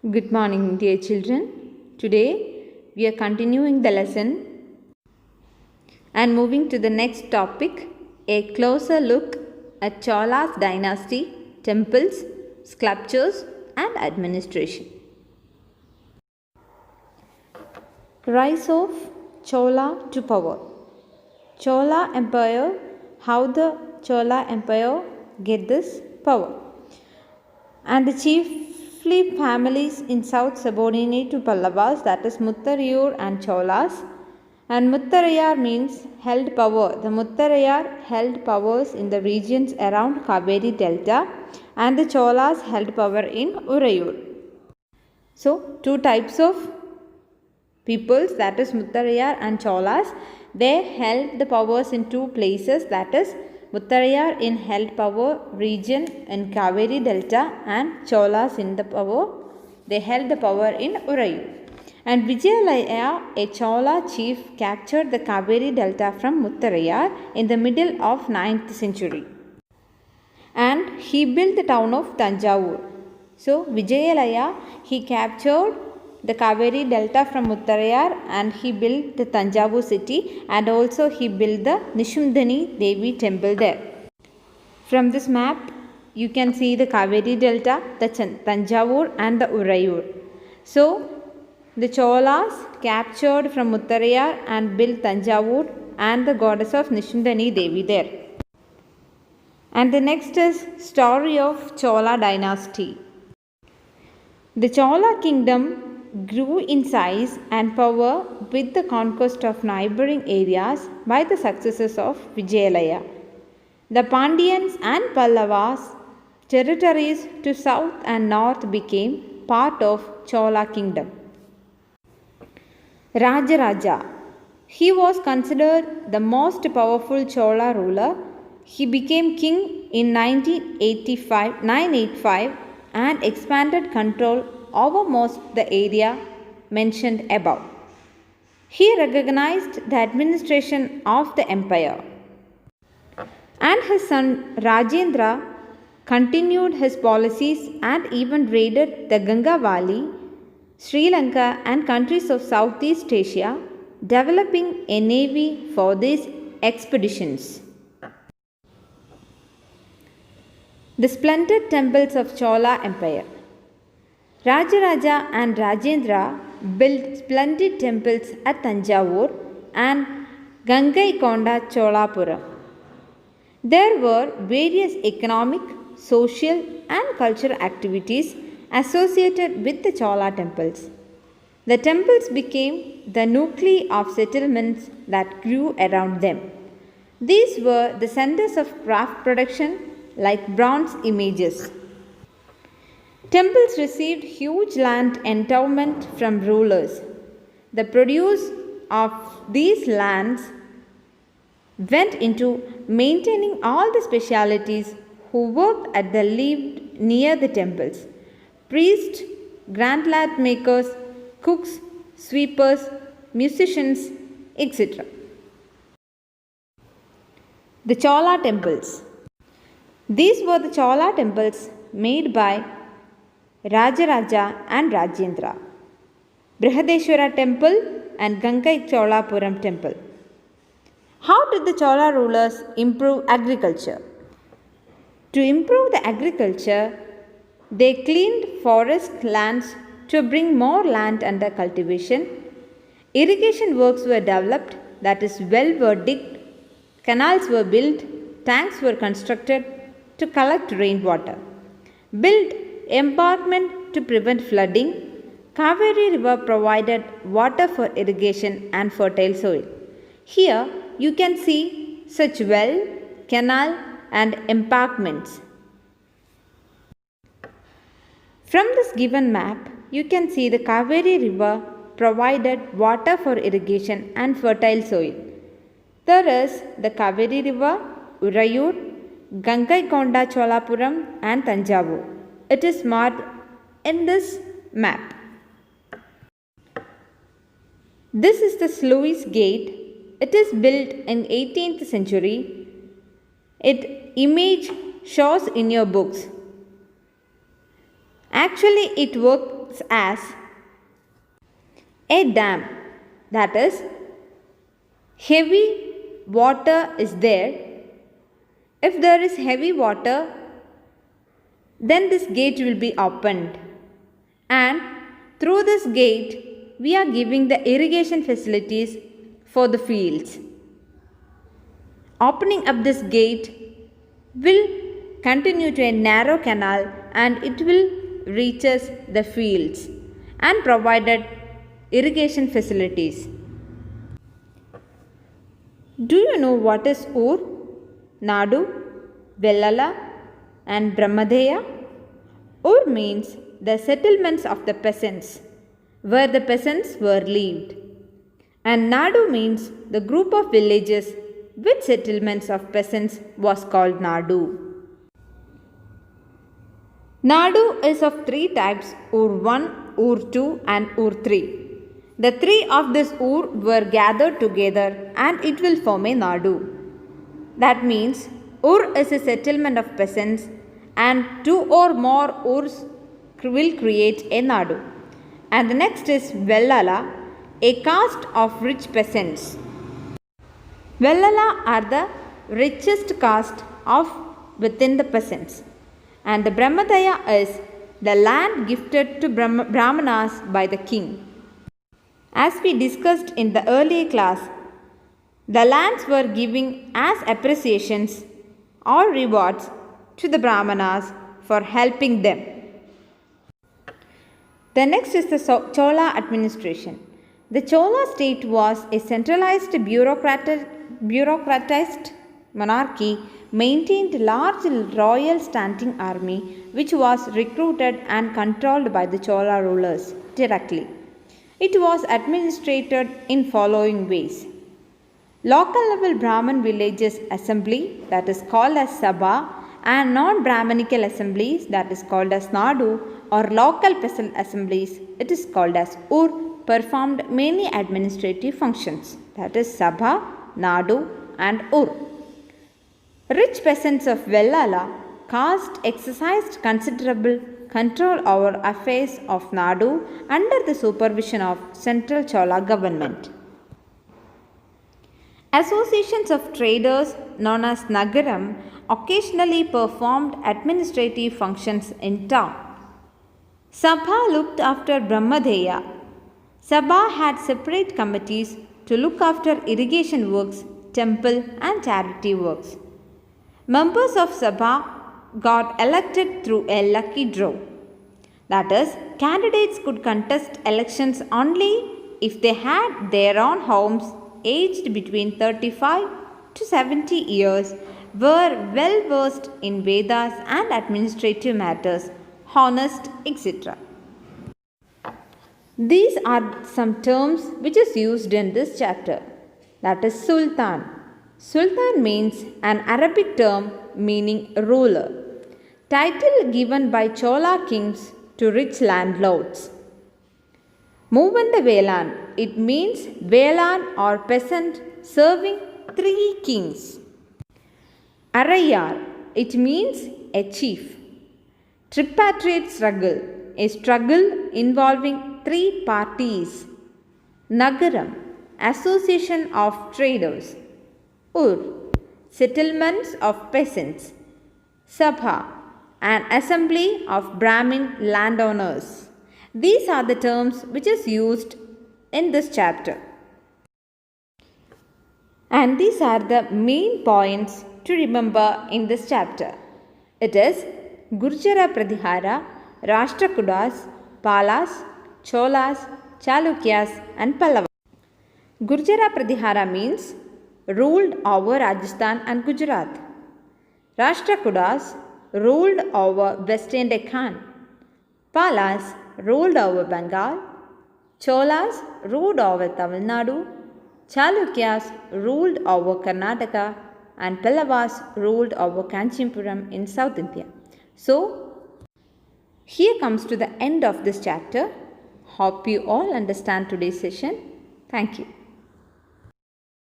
Good morning, dear children. Today we are continuing the lesson and moving to the next topic, a closer look at Chola's dynasty, temples, sculptures, and administration. Rise of Chola to power. Chola Empire, how the Chola Empire get this power. And the chiefly families in south subordinate to Pallavas, that is Muttarayur and Cholas. And Muttarayar means held power. The Muttarayar held powers in the regions around Kaveri Delta, and the Cholas held power in Urayur. So, two types of peoples, that is Muttarayar and Cholas, they held the powers in two places, that is Muttarayar in held power region in Kaveri Delta, and Cholas in the power, they held the power in Urayur. And Vijayalaya, a Chola chief, captured the Kaveri Delta from Muttarayar in the middle of 9th century. And he built the town of Tanjavur. So Vijayalaya, he captured the Kaveri Delta from Muttarayar and he built the Tanjavur city, and also he built the Nishumdani Devi temple there. From this map, you can see the Kaveri Delta, the Tanjavur and the Urayur. So, the Cholas captured from Muttarayar and built Tanjavur and the goddess of Nishumdani Devi there. And the next is story of Chola dynasty. The Chola kingdom grew in size and power with the conquest of neighboring areas by the successors of Vijayalaya. The Pandyans and Pallavas territories to south and north became part of Chola kingdom. Rajaraja. He was considered the most powerful Chola ruler. He became king in 985 and expanded control over most the area mentioned above. He recognized the administration of the empire, and his son Rajendra continued his policies and even raided the Ganga Valley, Sri Lanka and countries of Southeast Asia, developing a navy for these expeditions. The splendid temples of Chola Empire. Rajaraja and Rajendra built splendid temples at Tanjavur and Gangaikonda Cholapuram. There were various economic, social and cultural activities associated with the Chola temples. The temples became the nuclei of settlements that grew around them. These were the centers of craft production like bronze images. Temples received huge land endowment from rulers. The produce of these lands went into maintaining all the specialities who worked at the lived near the temples: priests, grand lamp makers, cooks, sweepers, musicians, etc. The Chola temples. These were the Chola temples made by Rajaraja and Rajendra: Brihadeshwara temple and Gangai Cholapuram temple. How did the Chola rulers improve agriculture? To improve the agriculture, they cleaned forest lands to bring more land under cultivation. Irrigation works were developed, that is, wells were digged, canals were built, tanks were constructed to collect rainwater. Built embankment to prevent flooding. Kaveri River provided water for irrigation and fertile soil. Here you can see such well, canal and embankments. From this given map, you can see the Kaveri River provided water for irrigation and fertile soil. There is the Kaveri River, Urayur, Gangaikonda Cholapuram and Tanjavur. It is marked in this map. This is the sluice gate. It is built in 18th century. Its image shows in your books. Actually, it worked looks as a dam, that is, heavy water is there. If there is heavy water, then this gate will be opened, and through this gate we are giving the irrigation facilities for the fields. Opening up this gate will continue to a narrow canal and it will reaches the fields and provided irrigation facilities. Do you know what is Ur, Nadu, Vellala and Brahmadeya? Ur means the settlements of the peasants, where the peasants were lived. And Nadu means the group of villages with settlements of peasants was called Nadu. Nadu is of three types, Ur 1, Ur 2 and Ur 3. The three of this Ur were gathered together and it will form a Nadu. That means Ur is a settlement of peasants and two or more Urs will create a Nadu. And the next is Vellala, a caste of rich peasants. Vellala are the richest caste of within the peasants. And the Brahmadaya is the land gifted to Brahmanas by the king. As we discussed in the earlier class, the lands were given as appreciations or rewards to the Brahmanas for helping them. The next is the Chola administration. The Chola state was a centralized bureaucratized monarchy, maintained large royal standing army which was recruited and controlled by the Chola rulers directly. It was administered in following ways. Local level Brahman villages assembly, that is called as Sabha, and non-Brahmanical assemblies, that is called as Nadu, or local peasant assemblies, it is called as Ur, performed many administrative functions, that is Sabha, Nadu and Ur. Rich peasants of Vellala caste exercised considerable control over affairs of Nadu under the supervision of central Chola government. Associations of traders known as Nagaram occasionally performed administrative functions in town. Sabha looked after Brahmadeya. Sabha had separate committees to look after irrigation works, temple and charity works. Members of Sabha got elected through a lucky draw. That is, candidates could contest elections only if they had their own homes aged between 35 to 70 years, were well versed in Vedas and administrative matters, honest, etc. These are some terms which is used in this chapter. That is Sultan. Sultan means an Arabic term meaning ruler. Title given by Chola kings to rich landlords. Muvanda Velan, it means Velan or peasant serving three kings. Arayar, it means a chief. Tripartite struggle, a struggle involving three parties. Nagaram, association of traders. Ur, settlements of peasants. Sabha, an assembly of Brahmin landowners. These are the terms which is used in this chapter. And these are the main points to remember in this chapter. It is Gurjara Pratihara, Rashtrakutas, Palas, Cholas, Chalukyas and Pallavas. Gurjara Pratihara means ruled over Rajasthan and Gujarat. Rashtrakutas ruled over Western Deccan. Palas ruled over Bengal. Cholas ruled over Tamil Nadu. Chalukyas ruled over Karnataka and Pallavas ruled over Kanchipuram in South India. So, here comes to the end of this chapter. Hope you all understand today's session. Thank you.